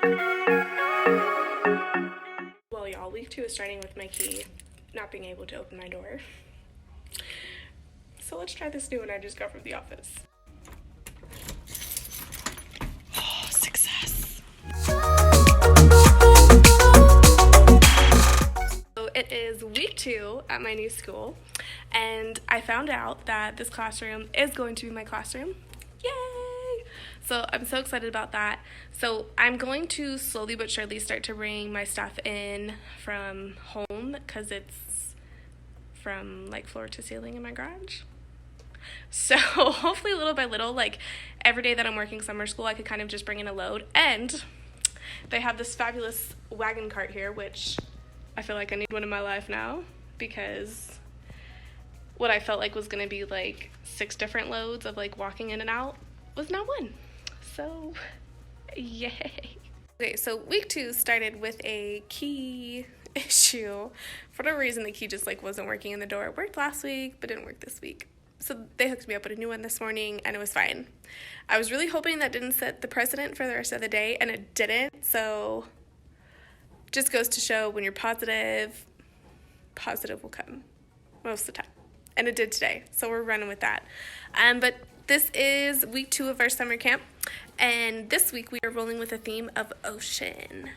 Well, y'all, week 2 is starting with my key not being able to open my door. So let's try this new one I just got from the office. Oh, success. So it is week 2 at my new school, and I found out that this classroom is going to be my classroom. Yay! So I'm so excited about that. So I'm going to slowly but surely start to bring my stuff in from home because it's from like floor to ceiling in my garage. So hopefully little by little, like every day that I'm working summer school, I could kind of just bring in a load. And they have this fabulous wagon cart here, which I feel like I need one in my life now because what I felt like was going to be like 6 different loads of like walking in and out was now one. So yay. Okay, so week 2 started with a key issue. For no reason, the key just like wasn't working in the door. It worked last week, but didn't work this week. So they hooked me up with a new one this morning, and it was fine. I was really hoping that didn't set the precedent for the rest of the day, and it didn't. So just goes to show when you're positive will come most of the time. And it did today, so we're running with that. But this is week 2 of our summer camp, and this week we are rolling with a theme of ocean.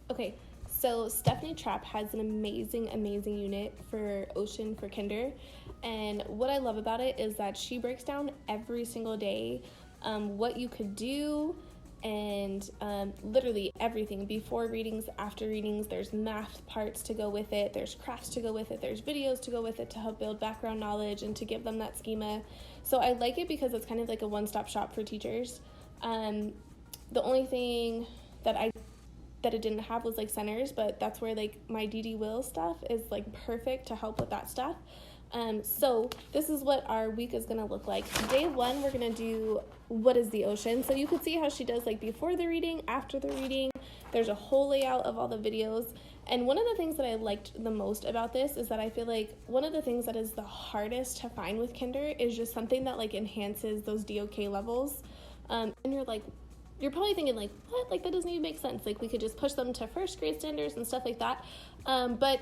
Okay, so Stephanie Trapp has an amazing unit for ocean for kinder, and what I love about it is that she breaks down every single day what you could do, and literally everything, before readings, after readings. There's math parts to go with it, there's crafts to go with it, there's videos to go with it to help build background knowledge and to give them that schema. So I like it because it's kind of like a one-stop shop for teachers. The only thing that it didn't have was like centers, but that's where like my DD Will stuff is like perfect to help with that stuff. So this is what our week is going to look like. Day 1, we're going to do what is the ocean. So you can see how she does like before the reading, after the reading. There's a whole layout of all the videos. And one of the things that I liked the most about this is that I feel like one of the things that is the hardest to find with kinder is just something that like enhances those DOK levels. And you're probably thinking like, what? Like that doesn't even make sense. Like we could just push them to first grade standards and stuff like that. But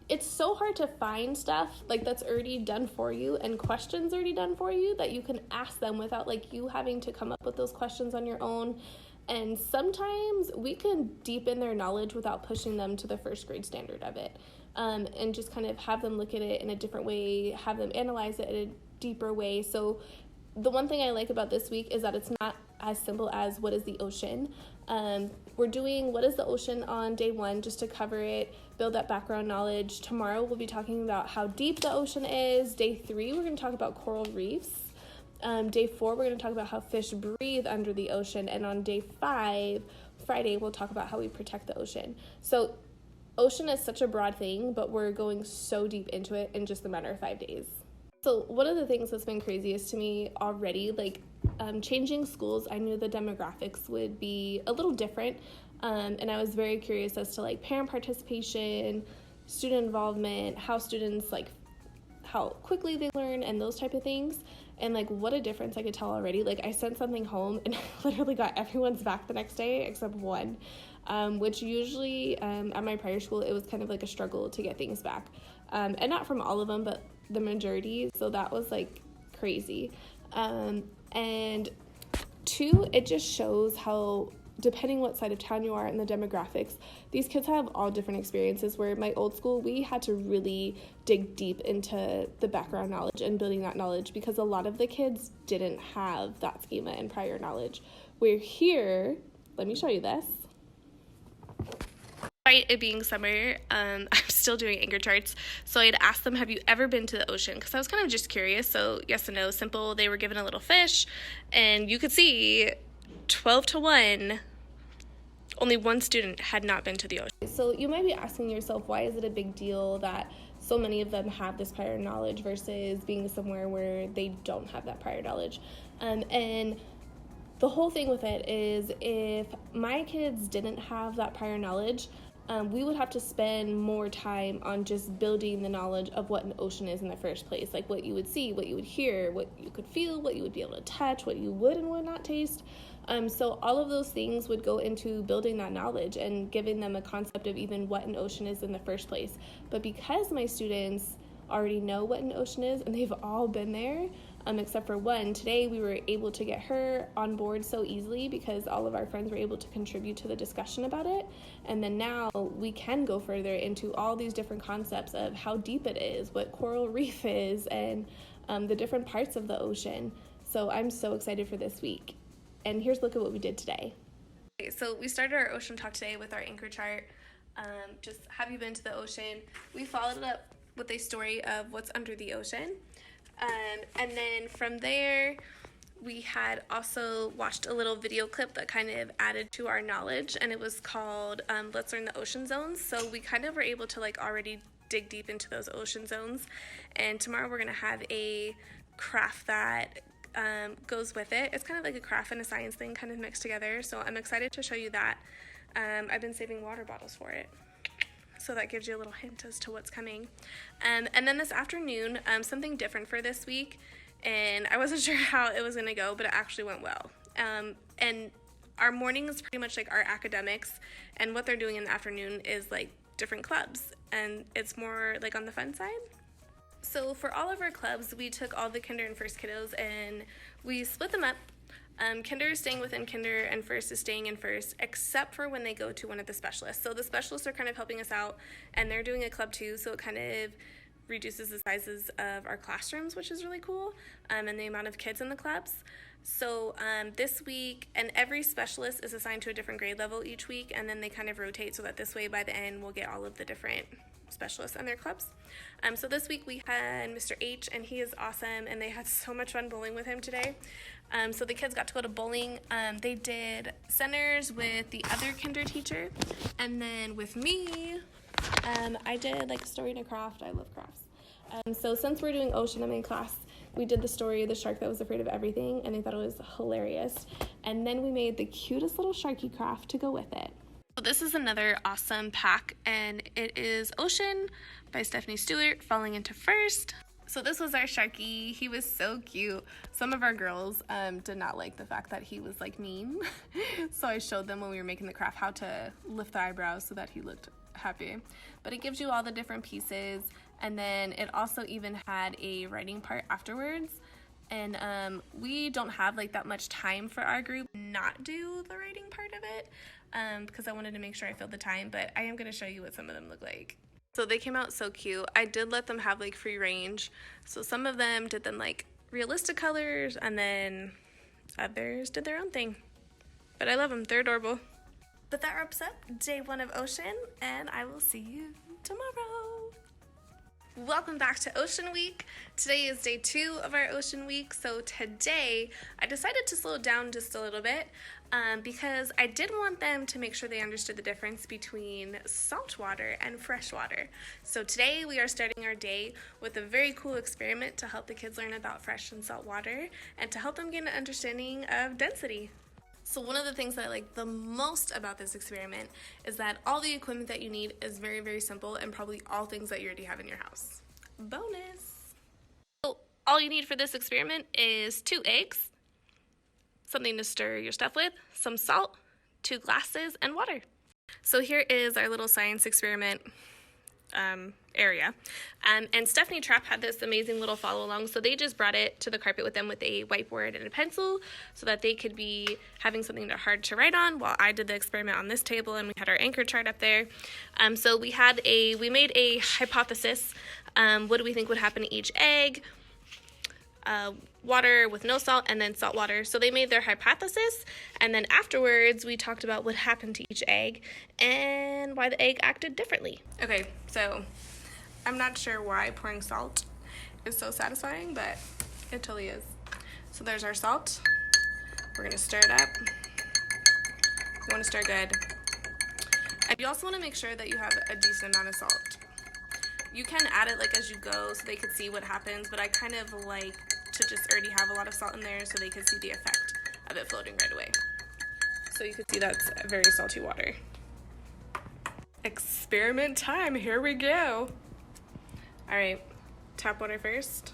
it's so hard to find stuff like that's already done for you and questions already done for you that you can ask them without like you having to come up with those questions on your own. And sometimes we can deepen their knowledge without pushing them to the first grade standard of it. And just kind of have them look at it in a different way, have them analyze it in a deeper way. So the one thing I like about this week is that it's not as simple as what is the ocean. We're doing what is the ocean on day 1 just to cover it, build that background knowledge. Tomorrow we'll be talking about how deep the ocean is. Day 3 we're going to talk about coral reefs. Day 4 we're going to talk about how fish breathe under the ocean, and on day 5, Friday, we'll talk about how we protect the ocean. So ocean is such a broad thing, but we're going so deep into it in just a matter of 5 days. So one of the things that's been craziest to me already, like changing schools, I knew the demographics would be a little different, and I was very curious as to like parent participation, student involvement, how students like how quickly they learn and those type of things, and like what a difference I could tell already. Like I sent something home and I literally got everyone's back the next day except one, which usually at my prior school it was kind of like a struggle to get things back, and not from all of them but the majority. So that was like crazy. And 2, it just shows how depending what side of town you are and the demographics, these kids have all different experiences. Where at my old school, we had to really dig deep into the background knowledge and building that knowledge because a lot of the kids didn't have that schema and prior knowledge. We're here, let me show you this. Despite it being summer, I'm still doing anchor charts. So I had asked them, have you ever been to the ocean? Because I was kind of just curious. So yes and no, simple. They were given a little fish, and you could see 12-1, only one student had not been to the ocean. So you might be asking yourself, why is it a big deal that so many of them have this prior knowledge versus being somewhere where they don't have that prior knowledge? And the whole thing with it is if my kids didn't have that prior knowledge, we would have to spend more time on just building the knowledge of what an ocean is in the first place, like what you would see, what you would hear, what you could feel, what you would be able to touch, what you would and would not taste. So all of those things would go into building that knowledge and giving them a concept of even what an ocean is in the first place. But because my students already know what an ocean is and they've all been there, except for one, today we were able to get her on board so easily because all of our friends were able to contribute to the discussion about it. And then now we can go further into all these different concepts of how deep it is, what coral reef is, and the different parts of the ocean. So I'm so excited for this week. And here's a look at what we did today. Okay, so we started our ocean talk today with our anchor chart. Just have you been to the ocean? We followed it up with a story of what's under the ocean. And then from there, we had also watched a little video clip that kind of added to our knowledge, and it was called Let's Learn the Ocean Zones. So we kind of were able to already dig deep into those ocean zones. And tomorrow we're going to have a craft that goes with it. It's kind of like a craft and a science thing kind of mixed together. So I'm excited to show you that. I've been saving water bottles for it. So that gives you a little hint as to what's coming. And then this afternoon, something different for this week, and I wasn't sure how it was going to go, but it actually went well. And our morning is pretty much like our academics, and what they're doing in the afternoon is like different clubs, and it's more like on the fun side. So for all of our clubs, we took all the kinder and first kiddos and we split them up. Kinder is staying within kinder and first is staying in first, except for when they go to one of the specialists. So the specialists are kind of helping us out, and they're doing a club too, so it kind of reduces the sizes of our classrooms, which is really cool, and the amount of kids in the clubs. So this week, and every specialist is assigned to a different grade level each week, and then they kind of rotate so that this way by the end we'll get all of the different specialists and their clubs. So this week we had Mr. H, and he is awesome, and they had so much fun bowling with him today. So the kids got to go to bowling. They did centers with the other kinder teacher, and then with me, I did like a story and a craft. I love crafts. So since we're doing ocean in my class, we did the story of the shark that was afraid of everything, and I thought it was hilarious. And then we made the cutest little sharky craft to go with it. So this is another awesome pack, and it is Ocean by Stephanie Stewart, falling into first. So this was our Sharky. He was so cute. Some of our girls did not like the fact that he was like mean. So I showed them when we were making the craft how to lift the eyebrows so that he looked happy. But it gives you all the different pieces, and then it also even had a writing part afterwards. And we don't have like that much time for our group not do the writing part of it because I wanted to make sure I filled the time, but I am going to show you what some of them look like. So they came out so cute. I did let them have like free range. So some of them did them like realistic colors, and then others did their own thing. But I love them. They're adorable. But that wraps up day 1 of Ocean, and I will see you tomorrow. Welcome back to Ocean Week. Today is day 2 of our Ocean Week. So today I decided to slow it down just a little bit because I did want them to make sure they understood the difference between saltwater and freshwater. So today we are starting our day with a very cool experiment to help the kids learn about fresh and salt water and to help them get an understanding of density. So one of the things that I like the most about this experiment is that all the equipment that you need is very, very simple and probably all things that you already have in your house. Bonus! So all you need for this experiment is 2 eggs, something to stir your stuff with, some salt, 2 glasses, and water. So here is our little science experiment area. And Stephanie Trapp had this amazing little follow along, so they just brought it to the carpet with them with a whiteboard and a pencil so that they could be having something hard to write on while I did the experiment on this table, and we had our anchor chart up there. So we made a hypothesis. What do we think would happen to each egg? Water with no salt, and then salt water. So they made their hypothesis, and then afterwards we talked about what happened to each egg and why the egg acted differently. Okay, so I'm not sure why pouring salt is so satisfying, but it totally is. So there's our salt. We're gonna stir it up. You wanna stir good. And you also wanna make sure that you have a decent amount of salt. You can add it like as you go so they could see what happens, but I kind of like to just already have a lot of salt in there so they could see the effect of it floating right away. So you can see that's very salty water. Experiment time, here we go. All right, tap water first.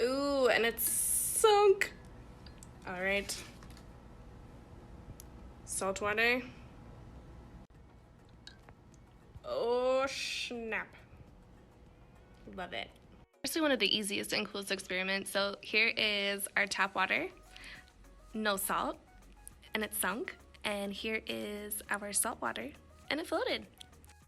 Ooh, and it's sunk. All right, Salt water. Oh snap. Love it. Actually one of the easiest and coolest experiments. So here is our tap water, no salt, and it sunk. And here is our salt water, and it floated.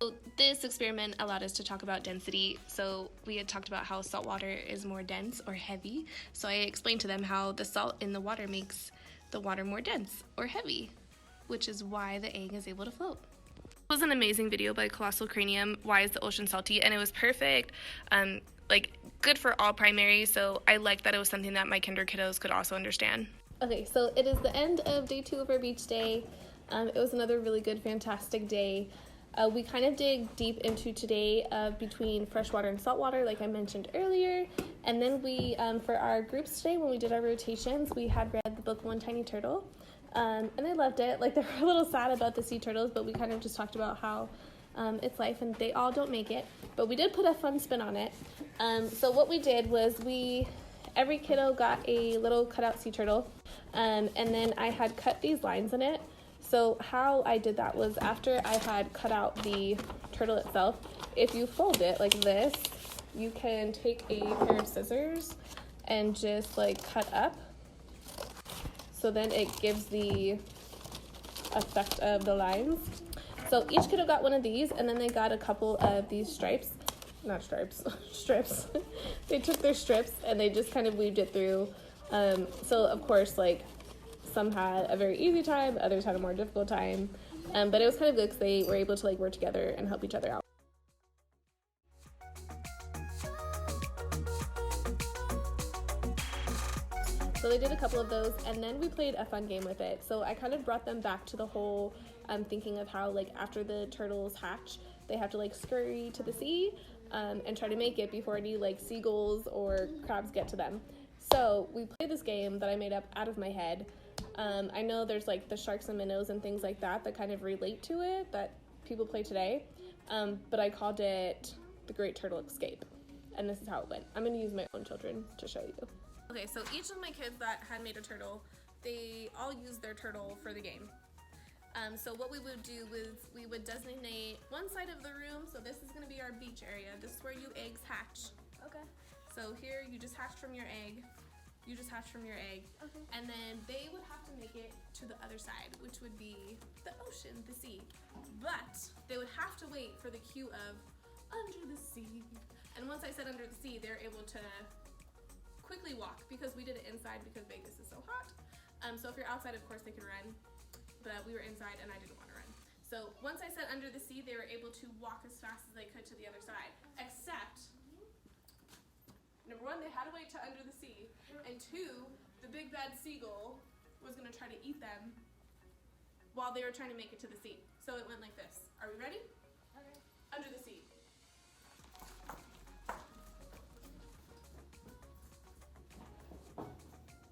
So this experiment allowed us to talk about density. So we had talked about how salt water is more dense or heavy. So I explained to them how the salt in the water makes the water more dense or heavy, which is why the egg is able to float. It was an amazing video by Colossal Cranium, Why is the Ocean Salty? And it was perfect, like good for all primary, so I liked that it was something that my kinder kiddos could also understand. Okay, so it is the end of day 2 of our beach day. It was another really good, fantastic day. We kind of dig deep into today between freshwater and saltwater, like I mentioned earlier. And then we, for our groups today, when we did our rotations, we had read the book One Tiny Turtle. And they loved it. Like, they were a little sad about the sea turtles, but we kind of just talked about how it's life and they all don't make it. But we did put a fun spin on it. So what we did was every kiddo got a little cutout sea turtle. And then I had cut these lines in it. So how I did that was after I had cut out the turtle itself, if you fold it like this, you can take a pair of scissors and just like cut up. So then it gives the effect of the lines. So each kiddo got one of these, and then they got a couple of these strips. They took their strips and they just kind of weaved it through. So of course, like, some had a very easy time, others had a more difficult time. But it was kind of good because they were able to like work together and help each other out. So they did a couple of those, and then we played a fun game with it. So I kind of brought them back to the whole thinking of how, like, after the turtles hatch, they have to like scurry to the sea and try to make it before any like seagulls or crabs get to them. So we played this game that I made up out of my head. I know there's like the sharks and minnows and things like that kind of relate to it that people play today, but I called it the Great Turtle Escape, and this is how it went. I'm going to use my own children to show you. Okay, so each of my kids that had made a turtle, they all used their turtle for the game. So what we would do was we would designate one side of the room. So this is going to be our beach area. This is where you eggs hatch. Okay. So here you just hatch from your egg. Okay. And then they would have to make it to the other side, which would be the ocean, the sea. But they would have to wait for the cue of under the sea. And once I said under the sea, they're able to quickly walk, because we did it inside because Vegas is so hot. So if you're outside, of course they can run, but we were inside and I didn't want to run. So once I said under the sea, they were able to walk as fast as they could to the other side, except number 1, they had to wait to under the sea, and 2, the big bad seagull was going to try to eat them while they were trying to make it to the sea. So it went like this. Are we ready? Okay. Under the sea.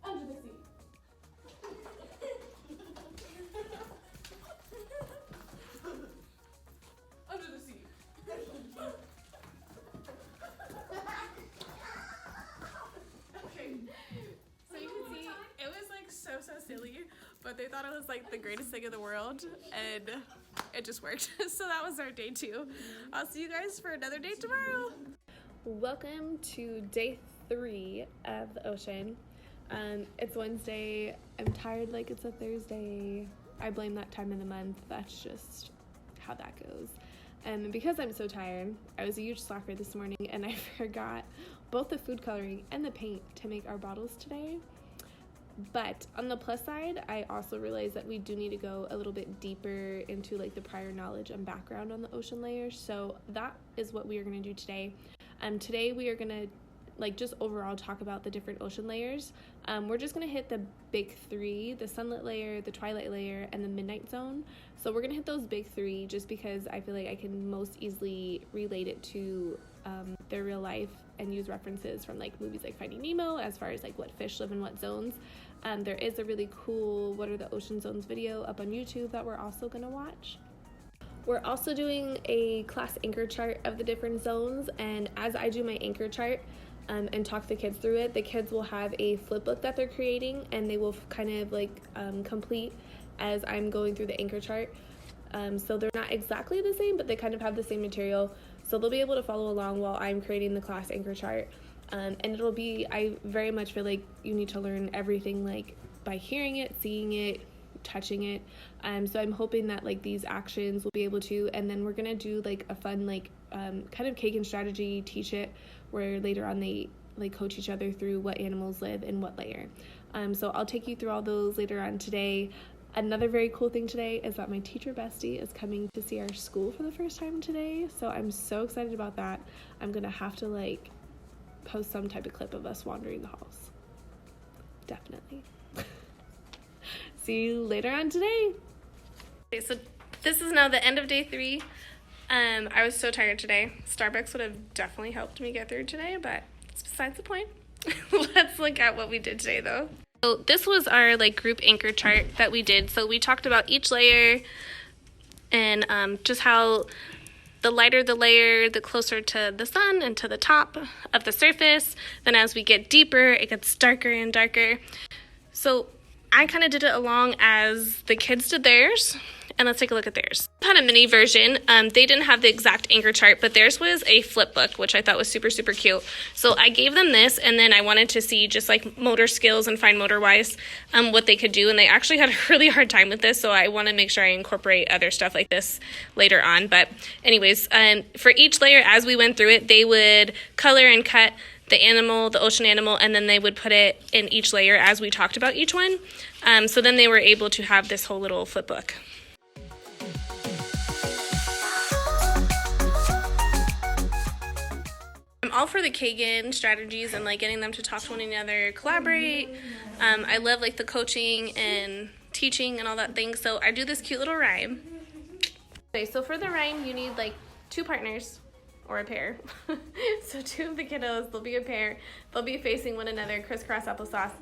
Under the sea. Under the sea. Okay. So you can see it was like so silly, but they thought it was like the greatest thing in the world, and it just worked. So that was our day 2. I'll see you guys for another day tomorrow. Welcome to day 3 of the ocean. It's Wednesday. I'm tired like it's a Thursday. I blame that time of the month. That's just how that goes. And because I'm so tired, I was a huge slacker this morning and I forgot both the food coloring and the paint to make our bottles today. But on the plus side, I also realized that we do need to go a little bit deeper into like the prior knowledge and background on the ocean layers. So that is what we are going to do today. Today we are going to like just overall talk about the different ocean layers. We're just gonna hit the big 3, the sunlit layer, the twilight layer, and the midnight zone. So we're gonna hit those big 3 just because I feel like I can most easily relate it to their real life and use references from like movies like Finding Nemo as far as like what fish live in what zones. There is a really cool What Are the Ocean Zones video up on YouTube that we're also gonna watch. We're also doing a class anchor chart of the different zones, and as I do my anchor chart, and talk the kids through it, the kids will have a flip book that they're creating, and they will kind of like complete as I'm going through the anchor chart. So they're not exactly the same, but they kind of have the same material. So they'll be able to follow along while I'm creating the class anchor chart. And it'll be, I very much feel like you need to learn everything like by hearing it, seeing it, touching it. So I'm hoping that like these actions will be able to, and then we're gonna do like a fun like kind of cake and strategy teach it, where later on they like coach each other through what animals live in what layer. So I'll take you through all those later on today. Another very cool thing today is that my teacher bestie is coming to see our school for the first time today. So I'm so excited about that. I'm gonna have to like post some type of clip of us wandering the halls. Definitely. See you later on today. Okay, so this is now the end of day 3. I was so tired today. Starbucks would have definitely helped me get through today, but it's besides the point. Let's look at what we did today though. So this was our like group anchor chart that we did. So we talked about each layer and just how the lighter the layer, the closer to the sun and to the top of the surface. Then as we get deeper, it gets darker and darker. So I kind of did it along as the kids did theirs. And let's take a look at theirs. I had a mini version. They didn't have the exact anchor chart, but theirs was a flip book, which I thought was super, super cute. So I gave them this, and then I wanted to see just like motor skills and fine motor wise what they could do. And they actually had a really hard time with this, so I want to make sure I incorporate other stuff like this later on. But anyways, for each layer, as we went through it, they would color and cut the animal, the ocean animal, and then they would put it in each layer as we talked about each one. So then they were able to have this whole little flip book. I'm all for the Kagan strategies and like getting them to talk to one another, collaborate. I love like the coaching and teaching and all that thing. So I do this cute little rhyme. Okay, so for the rhyme, you need like 2 partners or a pair. So 2 of the kiddos, they'll be a pair. They'll be facing one another, crisscross applesauce.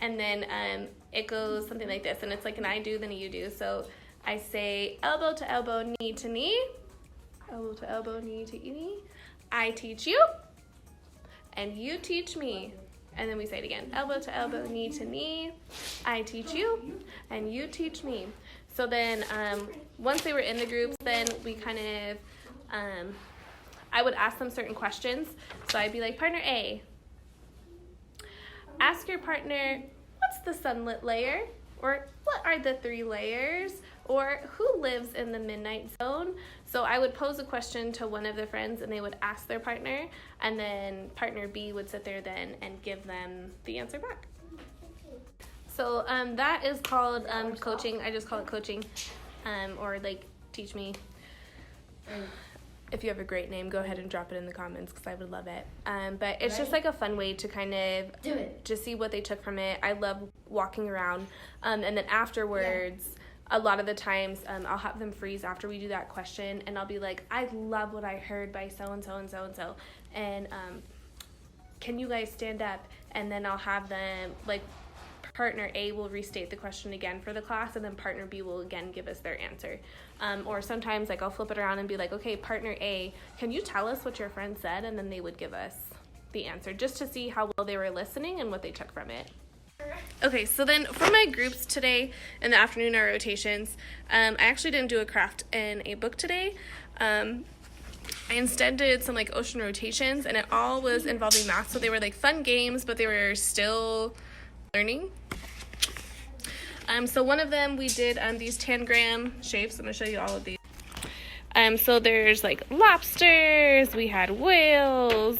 And then it goes something like this. And it's like an I do, then a you do. So I say elbow to elbow, knee to knee. Elbow to elbow, knee to knee. I teach you, and you teach me. And then we say it again. Elbow to elbow, knee to knee. I teach you, and you teach me. So then once they were in the groups, then we kind of, I would ask them certain questions. So I'd be like, partner A, ask your partner, what's the sunlit layer? Or what are the 3 layers? Or who lives in the midnight zone? So I would pose a question to one of the friends and they would ask their partner, and then partner B would sit there then and give them the answer back. So that is called coaching. I just call it coaching, or like teach me. If you have a great name, go ahead and drop it in the comments because I would love it. But it's just like a fun way to kind of just see what they took from it. I love walking around. And then afterwards, a lot of the times I'll have them freeze after we do that question. And I'll be like, I love what I heard by so-and-so and so-and-so. And can you guys stand up? And then I'll have them, like, partner A will restate the question again for the class, and then partner B will again give us their answer. Or sometimes like I'll flip it around and be like, okay, partner A, can you tell us what your friend said? And then they would give us the answer just to see how well they were listening and what they took from it. Okay, so then for my groups today in the afternoon or rotations, I actually didn't do a craft in a book today. I instead did some like ocean rotations, and it all was involving math. So they were like fun games, but they were still learning. So one of them we did these tangram shapes. I'm going to show you all of these. So there's like lobsters, we had whales,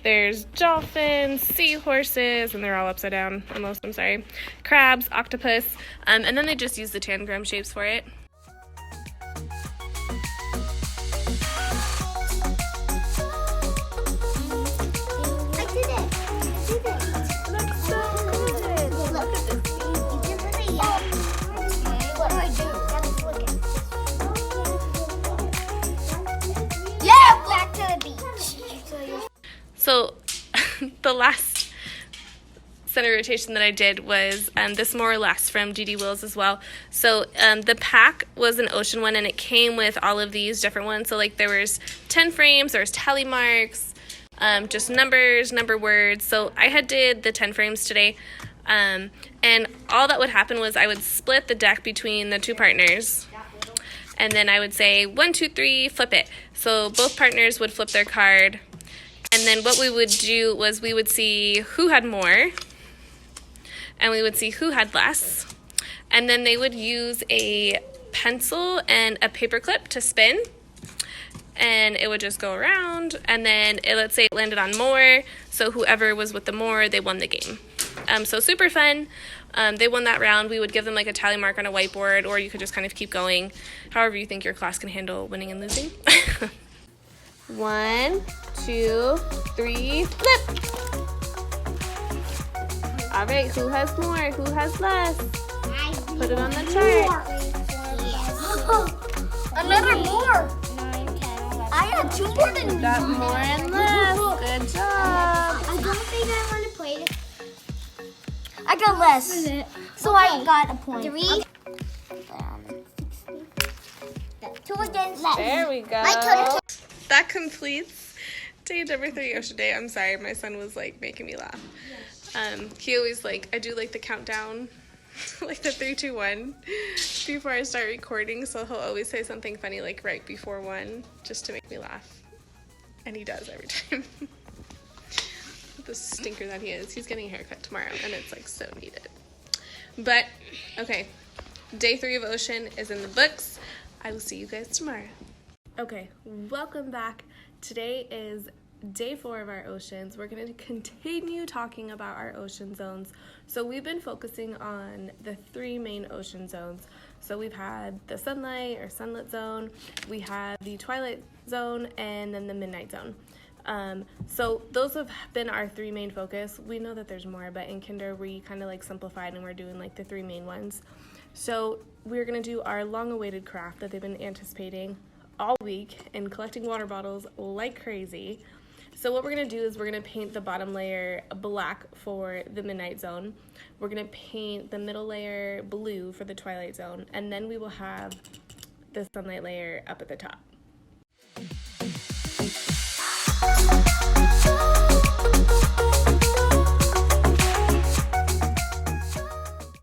there's dolphins, seahorses, and they're all upside down almost, I'm sorry, crabs, octopus, and then they just use the tangram shapes for it. So the last center rotation that I did was this more or less from G.D. Wills as well. So the pack was an ocean one, and it came with all of these different ones. So like there was 10 frames, there was tally marks, just numbers, number words. So I had did the 10 frames today. And all that would happen was I would split the deck between the two partners. And then I would say 1, 2, 3, flip it. So both partners would flip their card. And then what we would do was we would see who had more. And we would see who had less. And then they would use a pencil and a paper clip to spin. And it would just go around. And then let's say it landed on more. So whoever was with the more, they won the game. So super fun. They won that round. We would give them like a tally mark on a whiteboard, or you could just kind of keep going however you think your class can handle winning and losing. 1, 2, 3, flip. All right, who has more? Who has less? Put it on the chart. Another more. I had 2 more than you. Got more and less. Good job. I don't think I want to play this. I got less. So I got a point. 3. 2 against less. There we go. My turn. That completes day number 3 Ocean Day. I'm sorry, my son was like making me laugh. He always I do like the countdown, like the 3, 2, 1 before I start recording. So he'll always say something funny like right before 1 just to make me laugh. And he does every time. The stinker that he is. He's getting a haircut tomorrow and it's like so needed. But okay, day 3 of Ocean is in the books. I will see you guys tomorrow. Okay, welcome back. Today is day 4 of our oceans. We're going to continue talking about our ocean zones. So we've been focusing on the 3 main ocean zones. So we've had the sunlight or sunlit zone, we had the twilight zone, and then the midnight zone. So those have been our 3 main focus. We know that there's more, but in kinder we kind of simplified and we're doing the 3 main ones. So we're going to do our long-awaited craft that they've been anticipating all week and collecting water bottles like crazy. So what we're going to do is we're going to paint the bottom layer black for the midnight zone. We're going to paint the middle layer blue for the twilight zone, and then we will have the sunlight layer up at the top.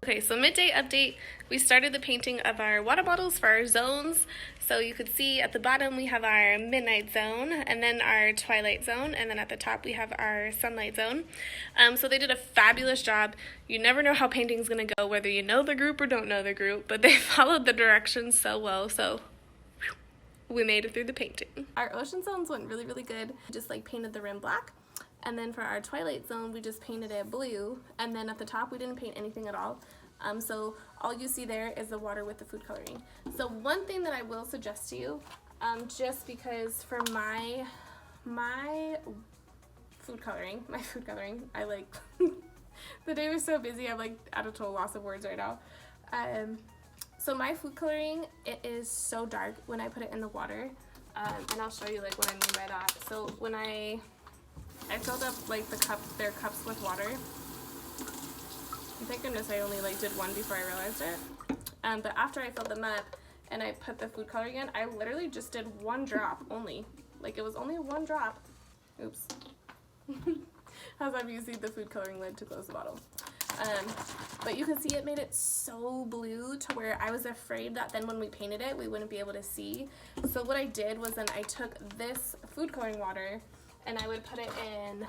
Okay, so midday update. We started the painting of our water bottles for our zones. So you could see at the bottom we have our midnight zone, and then our twilight zone, and then at the top we have our sunlight zone. So they did a fabulous job. You never know how painting's gonna go, whether you know the group or don't know the group, but they followed the directions so well, so we made it through the painting. Our ocean zones went really, really good. We just painted the rim black. And then for our twilight zone, we just painted it blue. And then at the top, we didn't paint anything at all. So all you see there is the water with the food coloring. So one thing that I will suggest to you, just because for my food coloring, I the day was so busy, I'm at a total loss of words right now. So my food coloring, it is so dark when I put it in the water. And I'll show you what I mean by that. So when I filled up their cups with water. Thank goodness I only did one before I realized it. But after I filled them up and I put the food coloring in, I literally just did 1 drop only. It was only 1 drop. Oops. As I'm using the food coloring lid to close the bottle. But you can see it made it so blue to where I was afraid that then when we painted it, we wouldn't be able to see. So what I did was then I took this food coloring water and I would put it in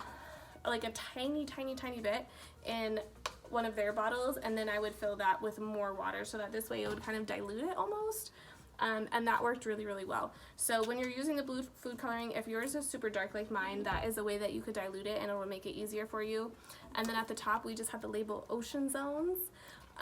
a tiny, tiny, tiny bit in one of their bottles, and then I would fill that with more water so that this way it would kind of dilute it almost. And that worked really, really well. So when you're using the blue food coloring, if yours is super dark like mine, that is a way that you could dilute it and it will make it easier for you. And then at the top, we just had the label Ocean Zones.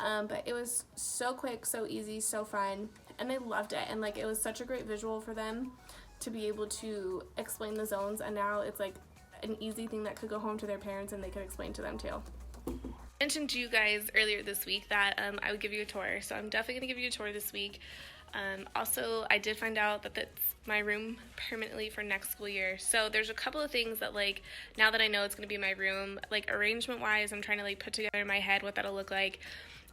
But it was so quick, so easy, so fun, and they loved it. And it was such a great visual for them to be able to explain the zones, and now it's an easy thing that could go home to their parents and they could explain to them too. I mentioned to you guys earlier this week that I would give you a tour, so I'm definitely going to give you a tour this week. Also, I did find out that that's my room permanently for next school year. So there's a couple of things that now that I know it's going to be my room, arrangement wise, I'm trying to put together in my head what that'll look like.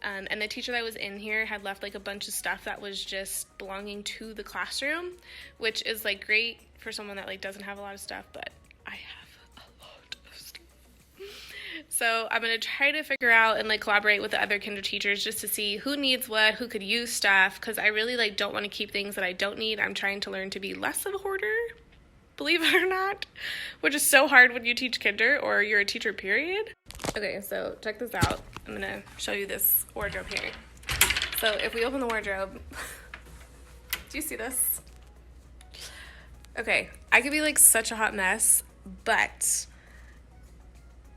And the teacher that was in here had left a bunch of stuff that was just belonging to the classroom, which is great for someone that doesn't have a lot of stuff, but I have a lot of stuff. So I'm going to try to figure out and like collaborate with the other kinder teachers just to see who needs what, who could use stuff, because I really like don't want to keep things that I don't need. I'm trying to learn to be less of a hoarder, believe it or not, which is so hard when you teach kinder or you're a teacher, period. Okay, so check this out. I'm going to show you this wardrobe here. So if we open the wardrobe, do you see this? Okay, I could be like such a hot mess, but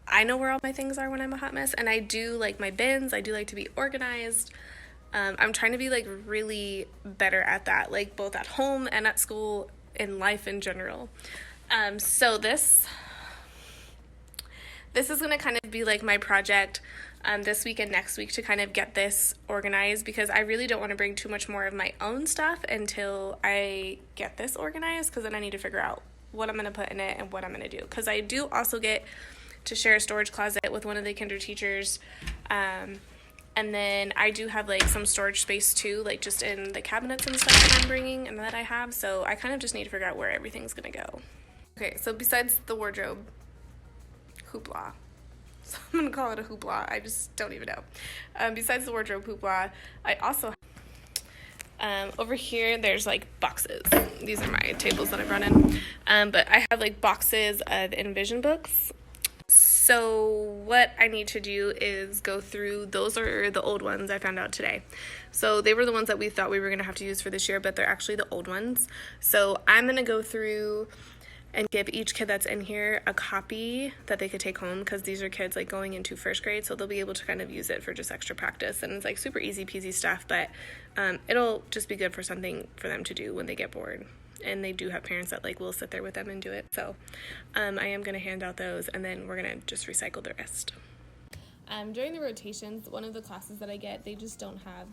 I know where all my things are when I'm a hot mess, and I do like my bins. I do like to be organized. I'm trying to be like really better at that, like both at home and at school, in life in general. So this is going to kind of be like my project this week and next week to kind of get this organized, because I really don't want to bring too much more of my own stuff until I get this organized, because then I need to figure out what I'm going to put in it and what I'm going to do, because I do also get to share a storage closet with one of the kinder teachers, and then I do have like some storage space too, like just in the cabinets and stuff that I'm bringing and that I have, so I kind of just need to figure out where everything's going to go. Okay, so besides the wardrobe hoopla, so I'm going to call it a hoopla, I just don't even know. Besides the wardrobe hoopla, I also over here there's like boxes. These are my tables that I brought in, but I have like boxes of Envision books. So what I need to do is go through, those are the old ones I found out today. So they were the ones that we thought we were going to have to use for this year, but they're actually the old ones. So I'm going to go through and give each kid that's in here a copy that they could take home, because these are kids like going into first grade, so they'll be able to kind of use it for just extra practice, and it's like super easy peasy stuff, but it'll just be good for something for them to do when they get bored. And they do have parents that like will sit there with them and do it. So I am going to hand out those, and then we're going to just recycle the rest. During the rotations, one of the classes that I get, they just don't have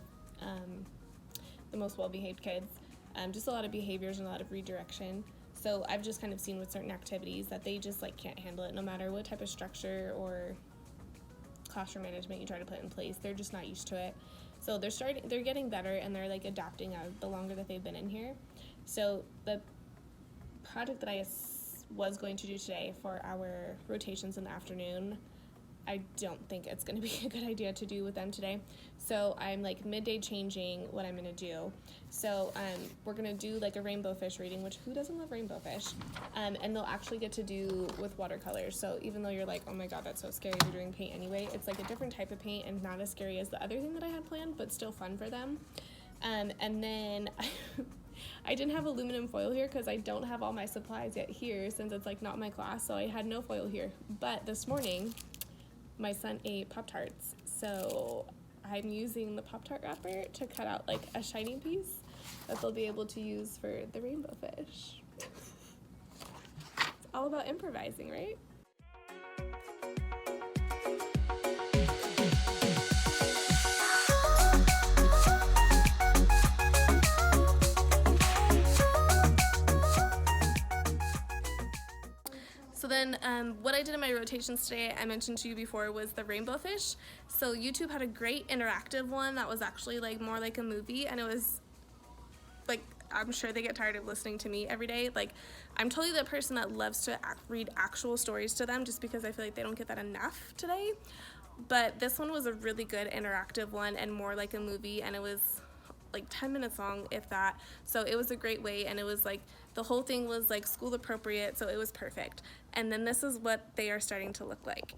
the most well-behaved kids. Just a lot of behaviors and a lot of redirection. So I've just kind of seen with certain activities that they just like can't handle it, no matter what type of structure or classroom management you try to put in place. They're just not used to it. So they're getting better, and they're like adapting the longer that they've been in here. So the project that I was going to do today for our rotations in the afternoon, I don't think it's going to be a good idea to do with them today. So I'm like midday changing what I'm going to do. So we're going to do like a rainbow fish reading, which who doesn't love rainbow fish? And they'll actually get to do with watercolors. So even though you're like, oh my god, that's so scary, you're doing paint anyway, it's like a different type of paint and not as scary as the other thing that I had planned, but still fun for them. And then I didn't have aluminum foil here because I don't have all my supplies yet here, since it's like not my class, so I had no foil here. But this morning my son ate Pop-Tarts, so I'm using the Pop-Tart wrapper to cut out like a shiny piece that they'll be able to use for the rainbow fish. It's all about improvising, right? So then what I did in my rotations today, I mentioned to you before, was the rainbow fish. So YouTube had a great interactive one that was actually like more like a movie, and it was like, I'm sure they get tired of listening to me every day. Like, I'm totally the person that loves to read actual stories to them, just because I feel like they don't get that enough today. But this one was a really good interactive one and more like a movie, and it was like 10 minutes long, if that. So it was a great way, and it was like the whole thing was like school appropriate, so it was perfect. And then this is what they are starting to look like.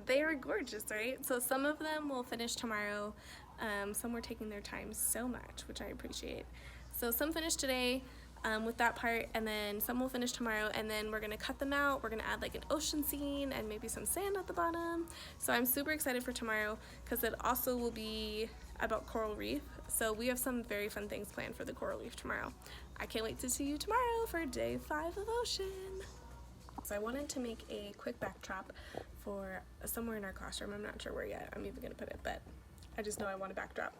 They are gorgeous, right? So some of them will finish tomorrow. Some were taking their time so much, which I appreciate. So some finished today with that part, and then some will finish tomorrow, and then we're gonna cut them out. We're gonna add like an ocean scene and maybe some sand at the bottom. So I'm super excited for tomorrow, because it also will be about coral reef. So we have some very fun things planned for the coral reef tomorrow. I can't wait to see you tomorrow for day 5 of ocean. So I wanted to make a quick backdrop for somewhere in our classroom. I'm not sure where yet I'm even gonna put it, but I just know I want a backdrop.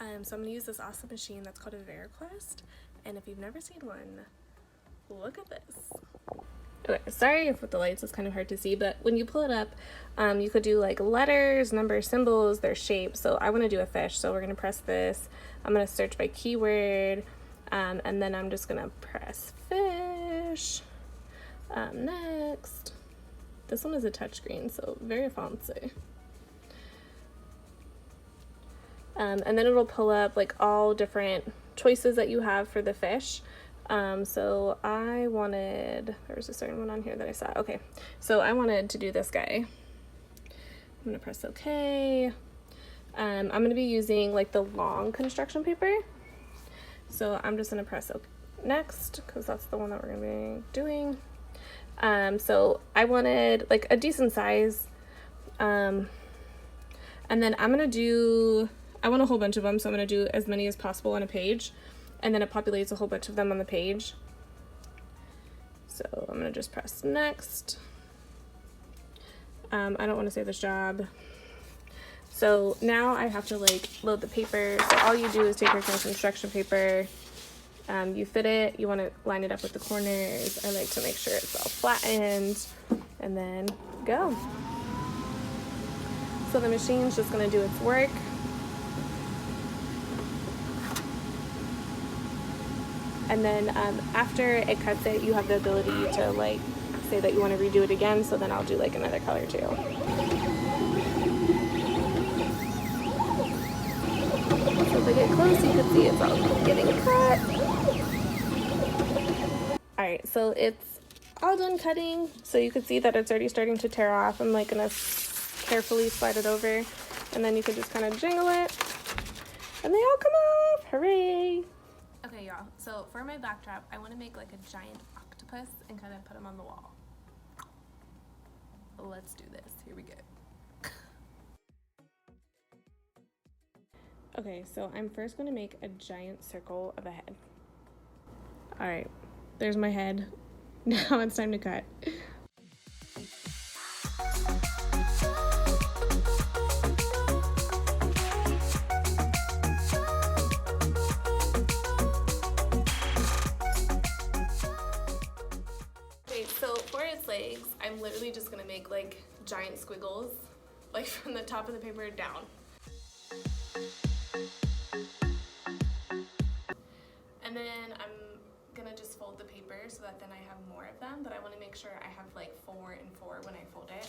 So I'm gonna use this awesome machine that's called a VariQuest. And if you've never seen one, look at this. Okay, sorry if with the lights it's kind of hard to see, but when you pull it up, you could do like letters, numbers, symbols, their shapes. So I want to do a fish, so we're going to press this. I'm going to search by keyword. And then I'm just gonna press fish. Next, this one is a touchscreen, so very fancy. And then it'll pull up like all different choices that you have for the fish. So I wanted, there was a certain one on here that I saw. Okay, so I wanted to do this guy. I'm gonna press OK. I'm gonna be using like the long construction paper. So I'm just gonna press next, because that's the one that we're gonna be doing. So I wanted like a decent size. And then I want a whole bunch of them, so I'm gonna do as many as possible on a page. And then it populates a whole bunch of them on the page. So I'm gonna just press next. I don't want to save this job. So now I have to like load the paper. So all you do is take your construction paper, you fit it, you want to line it up with the corners. I like to make sure it's all flattened, and then go. So the machine's just gonna do its work. And then after it cuts it, you have the ability to like say that you want to redo it again. So then I'll do like another color too. So if I get close, you can see it's all getting cut. All right, so it's all done cutting. So you can see that it's already starting to tear off. I'm like gonna carefully slide it over, and then you can just kind of jingle it, and they all come off. Hooray! Okay, y'all, so for my backdrop, I want to make like a giant octopus and kind of put him on the wall. Let's do this. Here we go. Okay, so I'm first going to make a giant circle of a head. All right, there's my head. Now it's time to cut. So for its legs, I'm literally just gonna make like giant squiggles, like from the top of the paper down. And then I'm gonna just fold the paper so that then I have more of them, but I wanna make sure I have like 4 and 4 when I fold it.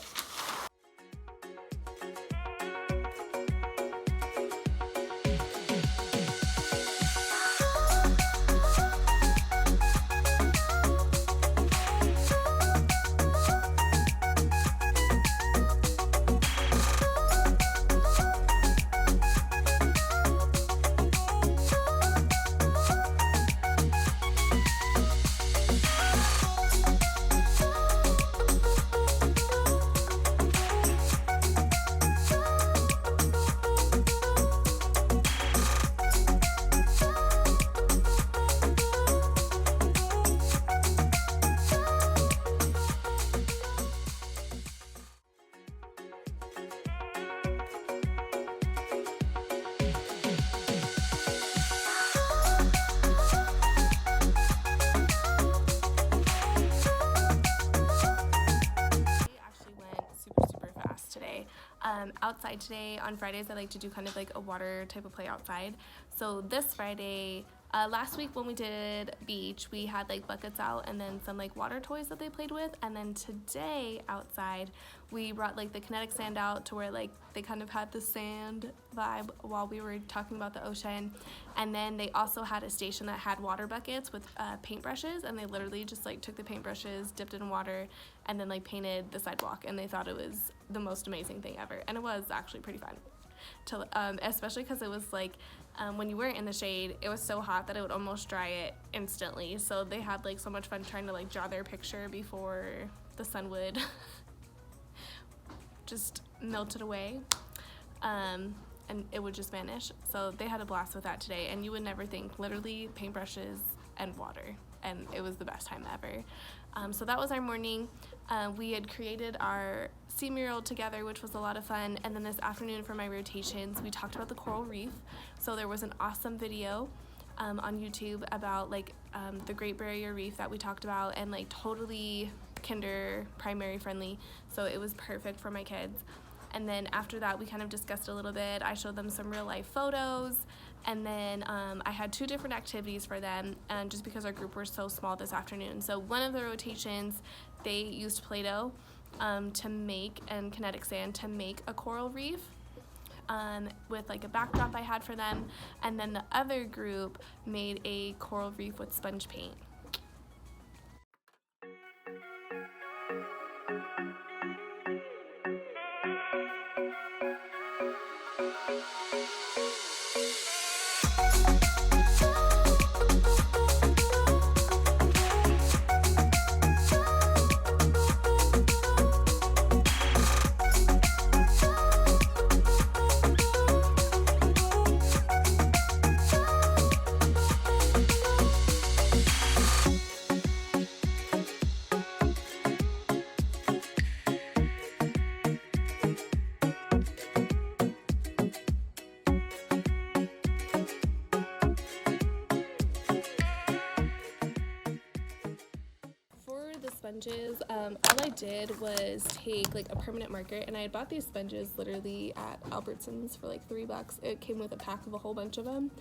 Outside today. On Fridays I like to do kind of like a water type of play outside. So this Friday, last week when we did beach, we had like buckets out and then some like water toys that they played with, and then today outside we brought like the kinetic sand out to where like they kind of had the sand vibe while we were talking about the ocean. And then they also had a station that had water buckets with paintbrushes, and they literally just like took the paintbrushes, dipped it in water, and then like painted the sidewalk, and they thought it was the most amazing thing ever. And it was actually pretty fun to especially because it was like when you were in the shade, it was so hot that it would almost dry it instantly. So they had like so much fun trying to like draw their picture before the sun would just melt it away, and it would just vanish. So they had a blast with that today, and you would never think, literally paintbrushes and water, and it was the best time ever. So that was our morning. We had created our sea mural together, which was a lot of fun. And then this afternoon for my rotations, we talked about the coral reef. So there was an awesome video on YouTube about like the Great Barrier Reef that we talked about, and like totally kinder primary friendly. So it was perfect for my kids. And then after that, we kind of discussed a little bit. I showed them some real life photos, And then I had 2 different activities for them, and just because our group was so small this afternoon. So one of the rotations, they used Play-Doh to make, and kinetic sand to make a coral reef with like a backdrop I had for them. And then the other group made a coral reef with sponge paint. Sponges, all I did was take like a permanent marker, and I had bought these sponges literally at Albertsons for like $3. It came with a pack of a whole bunch of them,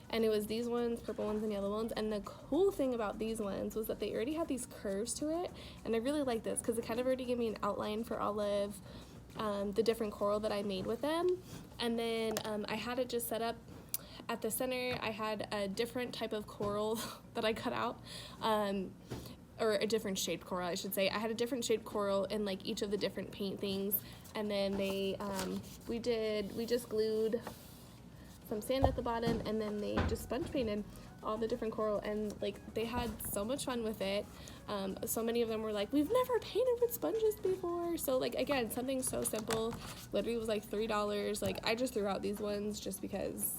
and it was these ones, purple ones and yellow ones. And the cool thing about these ones was that they already had these curves to it, and I really like this because it kind of already gave me an outline for all of the different coral that I made with them. And then I had it just set up at the center. I had a different type of coral that I cut out, or a different shaped coral, I should say. I had a different shaped coral in like each of the different paint things, and then they we just glued some sand at the bottom, and then they just sponge painted all the different coral, and like they had so much fun with it. So many of them were like, we've never painted with sponges before. So like, again, something so simple literally was like $3. Like I just threw out these ones just because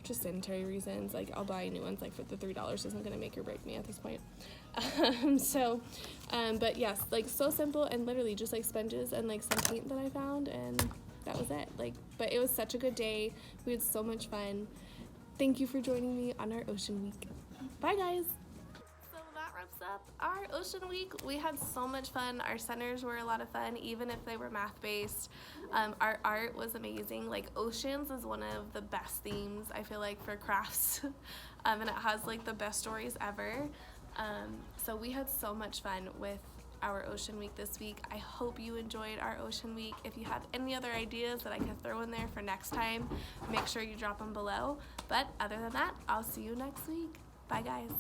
just sanitary reasons. Like I'll buy new ones, like for the $3 isn't gonna make or break me at this point. But yes, like so simple, and literally just like sponges and like some paint that I found, and that was it. Like, but it was such a good day. We had so much fun. Thank you for joining me on our Ocean Week. Bye guys. So that wraps up our Ocean Week. We had so much fun. Our centers were a lot of fun, even if they were math-based. Our art was amazing. Like oceans is one of the best themes, I feel like, for crafts. And it has like the best stories ever. So we had so much fun with our Ocean Week this week. I hope you enjoyed our Ocean Week. If you have any other ideas that I could throw in there for next time, make sure you drop them below. But other than that, I'll see you next week. Bye guys.